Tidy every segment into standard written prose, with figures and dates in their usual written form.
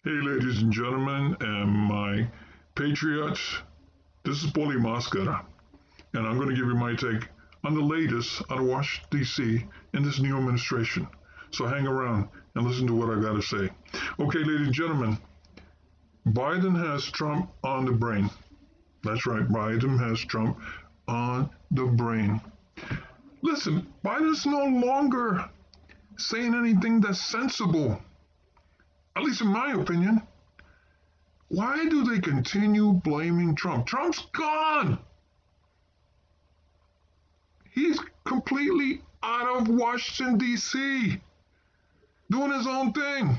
Hey, ladies and gentlemen, and my patriots, this is Paulie Moscara, and I'm going to give you my take on the latest out of Washington, D.C. in this new administration. So hang around and listen to what I got to say. Okay, ladies and gentlemen, Biden has Trump on the brain. That's right, Biden has Trump on the brain. Listen, Biden's no longer saying anything that's sensible. At least in my opinion. Why do they continue blaming Trump? Trump's gone. He's completely out of Washington, D.C., doing his own thing.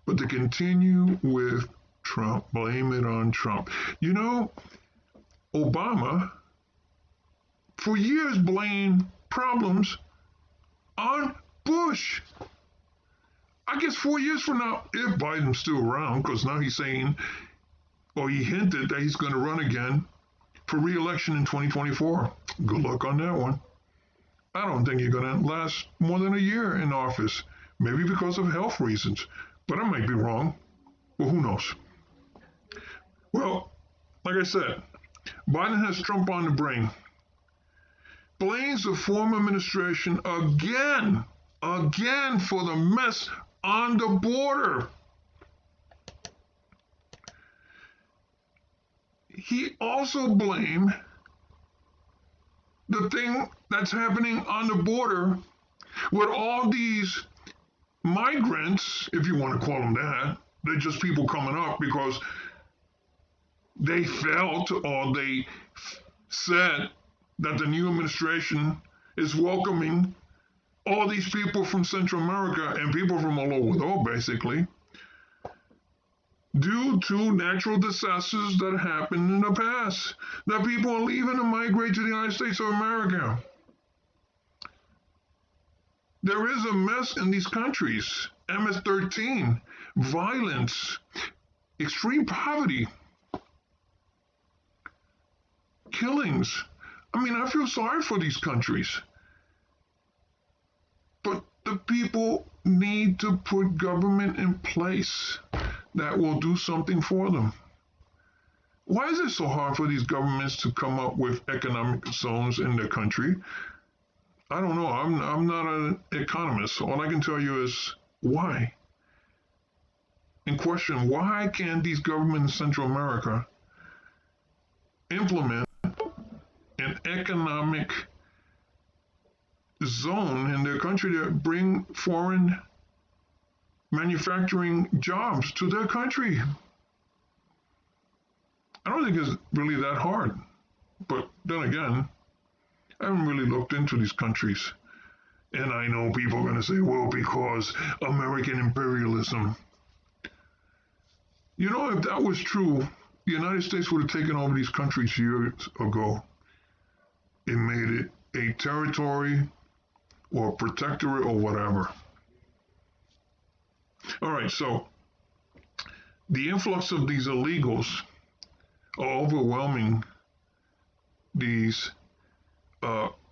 But to continue with Trump, blame it on Trump. You know, Obama, for years, blamed problems on Bush. I guess 4 years from now, if Biden's still around, because now he's saying, or he hinted that he's going to run again for re-election in 2024. Good luck on that one. I don't think he's going to last more than a year in office, maybe because of health reasons, but I might be wrong. Well, who knows? Well, like I said, Biden has Trump on the brain. Blames the former administration again for the mess on the border. He also blamed the thing that's happening on the border with all these migrants, if you want to call them that. They're just people coming up because they felt or they said that the new administration is welcoming all these people from Central America and people from all over the world, basically, due to natural disasters that happened in the past, that people are leaving to migrate to the United States of America. There is a mess in these countries. MS-13, violence, extreme poverty, killings. I mean, I feel sorry for these countries. But the people need to put government in place that will do something for them. Why is it so hard for these governments to come up with economic zones in their country? I don't know. I'm not an economist. All I can tell you is why. And question, why can't these governments in Central America implement an economic zone in their country to bring foreign manufacturing jobs to their country? I don't think it's really that hard. But then again, I haven't really looked into these countries. And I know people are going to say, well, because American imperialism. You know, if that was true, the United States would have taken over these countries years ago. It made it a territory or protectorate or whatever. All right, so the influx of these illegals are overwhelming these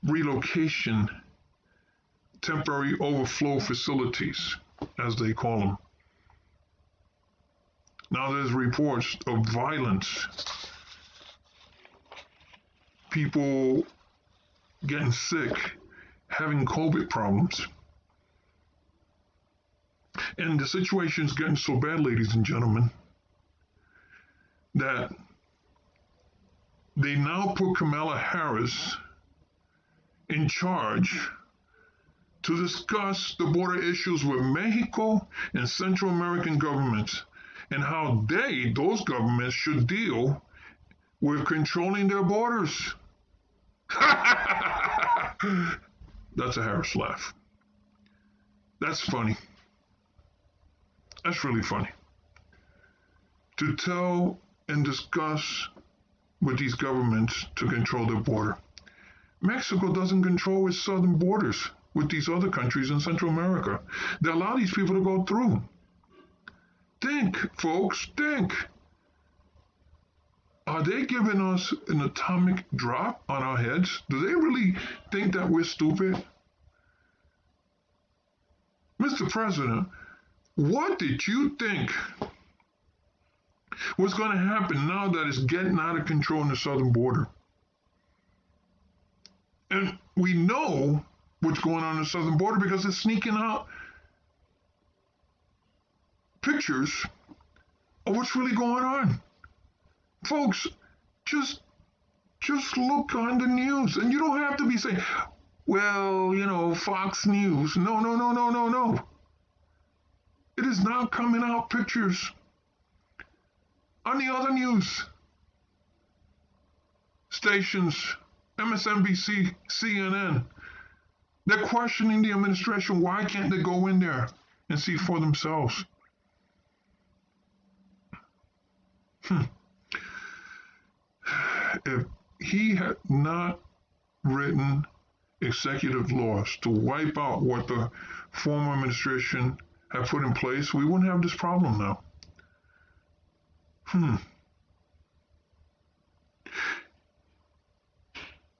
relocation temporary overflow facilities, as they call them. Now there's reports of violence, people getting sick, having COVID problems. And the situation's getting so bad, ladies and gentlemen, that they now put Kamala Harris in charge to discuss the border issues with Mexico and Central American governments and how those governments should deal with controlling their borders. That's a Harris laugh. That's funny. That's really funny. To tell and discuss with these governments to control their border. Mexico doesn't control its southern borders with these other countries in Central America. They allow these people to go through. Think, folks, think. Are they giving us an atomic drop on our heads? Do they really think that we're stupid? Mr. President, What did you think was going to happen now that it's getting out of control on the southern border? And we know what's going on the southern border because it's sneaking out pictures of what's really going on. Folks, just look on the news. And you don't have to be saying, well, Fox News. No. It is now coming out pictures on the other news stations, MSNBC, CNN. They're questioning the administration. Why can't they go in there and see for themselves? If he had not written executive laws to wipe out what the former administration had put in place, we wouldn't have this problem now.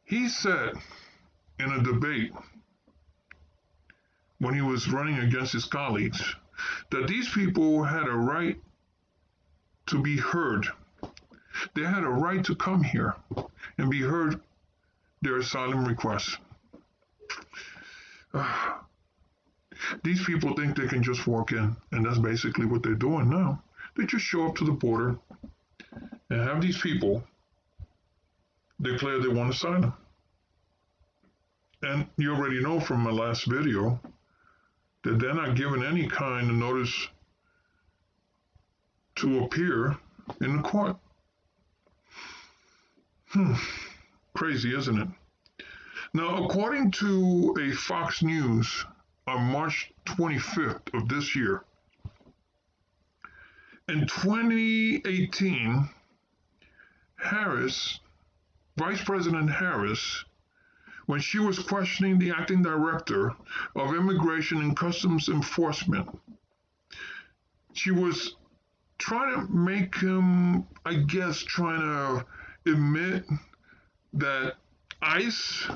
He said in a debate when he was running against his colleagues that these people had a right to be heard. They had a right to come here and be heard their asylum requests. These people think they can just walk in, and that's basically what they're doing now. They just show up to the border and have these people declare they want asylum. And you already know from my last video that they're not given any kind of notice to appear in the court. Crazy, isn't it? Now, according to a Fox News on March 25th of this year, in 2018, Vice President Harris, when she was questioning the acting director of Immigration and Customs Enforcement, she was trying to make him, trying to admit that ICE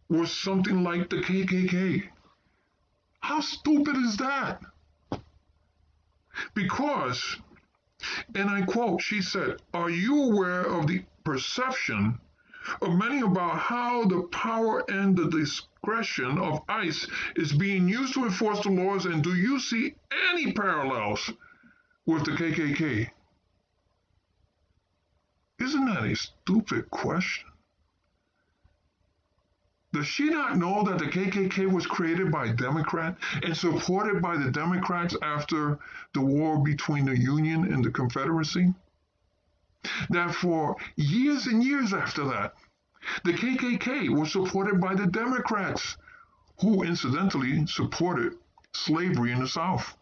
was something like the KKK. How stupid is that? Because, and I quote, she said, "Are you aware of the perception of many about how the power and the discretion of ICE is being used to enforce the laws, and do you see any parallels with the KKK?" Isn't that a stupid question? Does she not know that the KKK was created by Democrats and supported by the Democrats after the war between the Union and the Confederacy? That for years and years after that, the KKK was supported by the Democrats, who incidentally supported slavery in the South.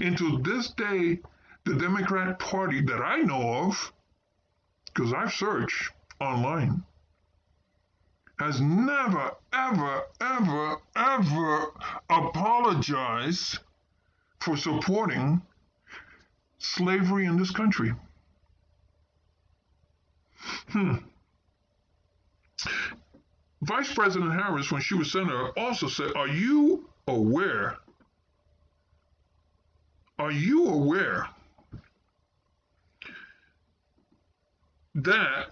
And to this day, the Democrat Party that I know of, because I've searched online, has never, ever apologized for supporting slavery in this country. Vice President Harris, when she was senator, also said, Are you aware that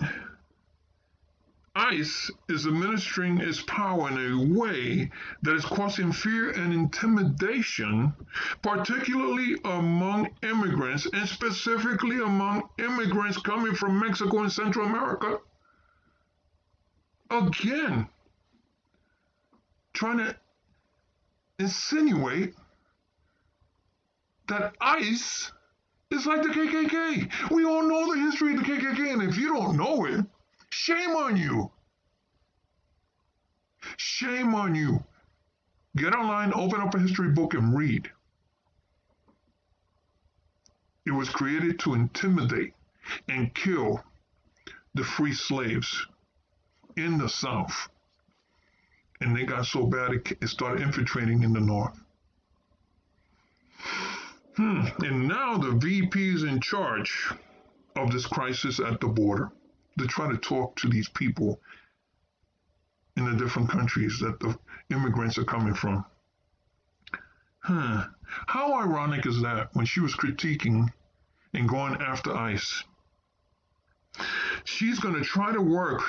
ICE is administering its power in a way that is causing fear and intimidation, particularly among immigrants, and specifically among immigrants coming from Mexico and Central America? Again, trying to insinuate that ICE is like the KKK. We all know the history of the KKK, and if you don't know it, shame on you. Shame on you. Get online, open up a history book, and read. It was created to intimidate and kill the free slaves in the South. And they got so bad it started infiltrating in the North. And now the VP is in charge of this crisis at the border. They're trying to talk to these people in the different countries that the immigrants are coming from. How ironic is that when she was critiquing and going after ICE? She's going to try to work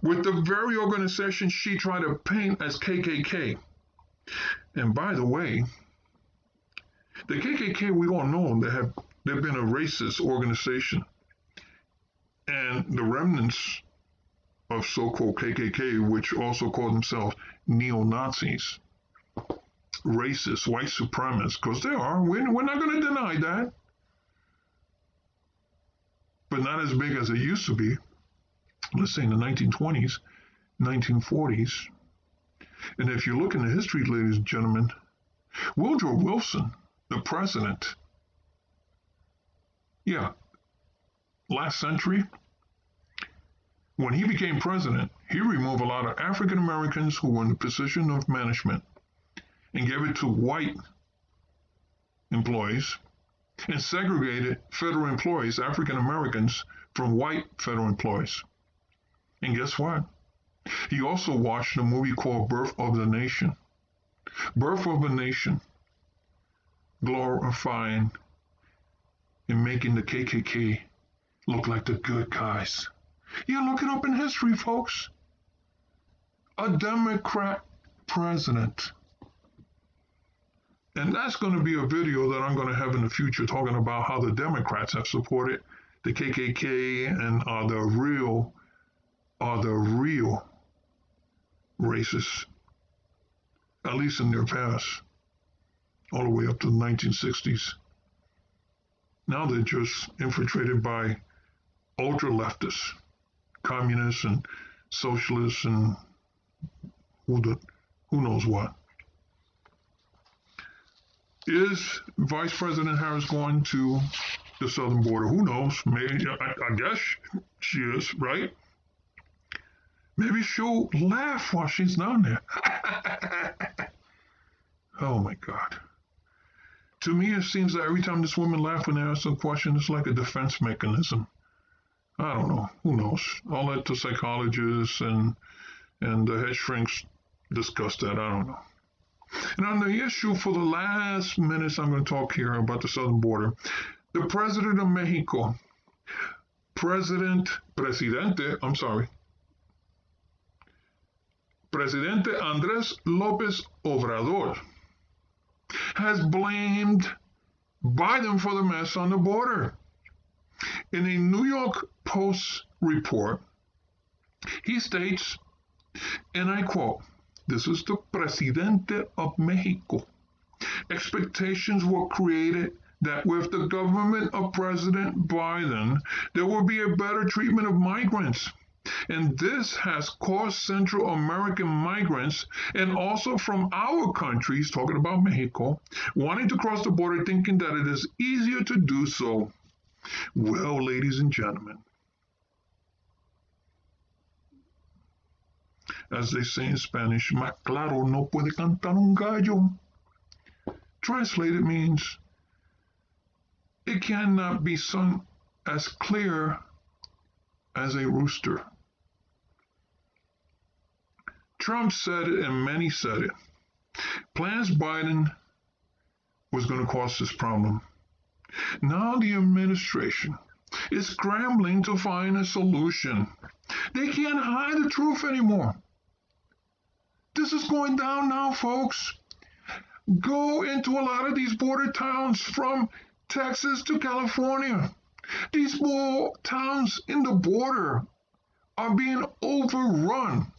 with the very organization she tried to paint as KKK. And by the way, the KKK, we all know they've been a racist organization. And the remnants of so-called KKK, which also call themselves neo-Nazis, racist, white supremacists, because they are. We're not going to deny that. But not as big as it used to be, let's say in the 1920s, 1940s. And if you look in the history, ladies and gentlemen, Woodrow Wilson, the president, last century, when he became president, he removed a lot of African Americans who were in the position of management and gave it to white employees and segregated federal employees, African Americans, from white federal employees. And guess what? He also watched a movie called Birth of the Nation. Birth of a Nation, glorifying and making the KKK look like the good guys. You look it up in history, folks. A Democrat president. And that's going to be a video that I'm going to have in the future talking about how the Democrats have supported the KKK and are the real racists, at least in their past, all the way up to the 1960s. Now they're just infiltrated by ultra-leftists, communists and socialists and who knows what. Is Vice President Harris going to the southern border? Who knows? Maybe, I guess she is, right? Maybe she'll laugh while she's down there. Oh my God. To me, it seems that every time this woman laughs when they ask a question, it's like a defense mechanism. I don't know. Who knows? I'll let the psychologists and the head shrinks discuss that. I don't know. And on the issue for the last minutes, I'm going to talk here about the southern border. The president of Mexico, Presidente Andrés López Obrador, has blamed Biden for the mess on the border. In a New York Post report, he states, and I quote, this is the Presidente of Mexico. Expectations were created that with the government of President Biden, there will be a better treatment of migrants. And this has caused Central American migrants and also from our countries, talking about Mexico, wanting to cross the border thinking that it is easier to do so. Well, ladies and gentlemen, as they say in Spanish, más claro no puede cantar un gallo. Translated means, it cannot be sung as clear as a rooster. Trump said it and many said it. Plans Biden was going to cause this problem. Now the administration is scrambling to find a solution. They can't hide the truth anymore. This is going down now, folks. Go into a lot of these border towns from Texas to California. These small towns in the border are being overrun.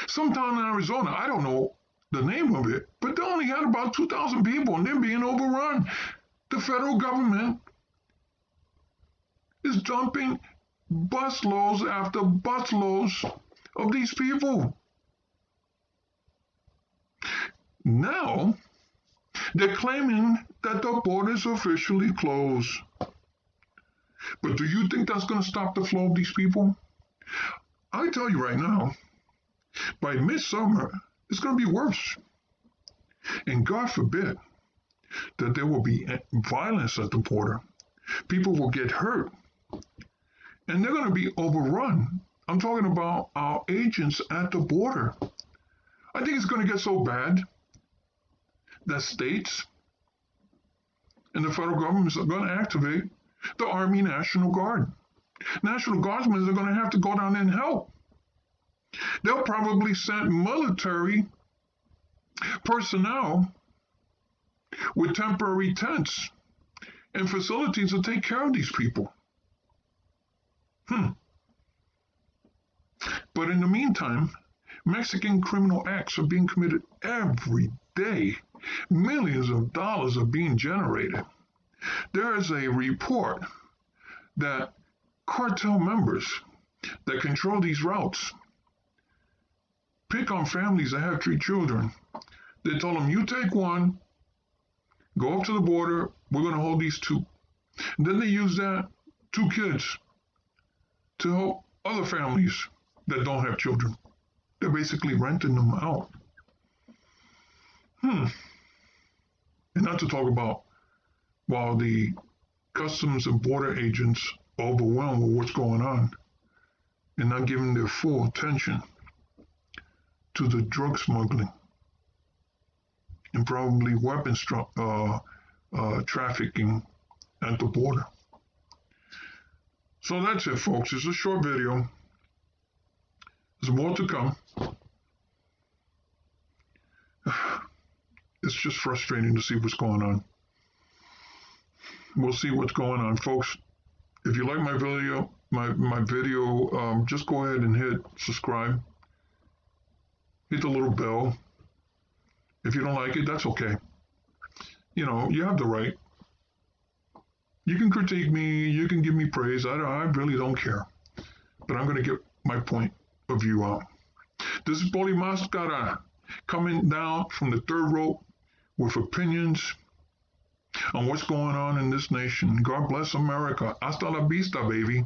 Some town in Arizona, I don't know the name of it, but they only had about 2,000 people and they're being overrun. The federal government is dumping busloads after busloads of these people. Now, they're claiming that the border is officially closed. But do you think that's going to stop the flow of these people? I tell you right now, by midsummer, it's going to be worse. And God forbid that there will be violence at the border. People will get hurt. And they're going to be overrun. I'm talking about our agents at the border I think it's going to get so bad that states and the federal government are going to activate the Army National Guard. National Guardsmen are going to have to go down there and help. They'll probably send military personnel with temporary tents and facilities to take care of these people. But in the meantime, Mexican criminal acts are being committed every day. Millions of dollars are being generated. There is a report that cartel members that control these routes pick on families that have 3 children. They tell them, you take one, go up to the border, we're going to hold these 2. And then they use that 2 kids to help other families that don't have children. They're basically renting them out. And not to talk about while the Customs and Border agents are overwhelmed with what's going on and not giving their full attention to the drug smuggling and probably weapons trafficking at the border. So that's it, folks. It's a short video. There's more to come. It's just frustrating to see what's going on. We'll see what's going on, folks. If you like my video, just go ahead and hit subscribe. Hit the little bell. If you don't like it, that's okay. You know, you have the right. You can critique me. You can give me praise. I really don't care. But I'm going to get my point of view out. This is Poli Mascara coming down from the third rope with opinions on what's going on in this nation. God bless America. Hasta la vista, baby.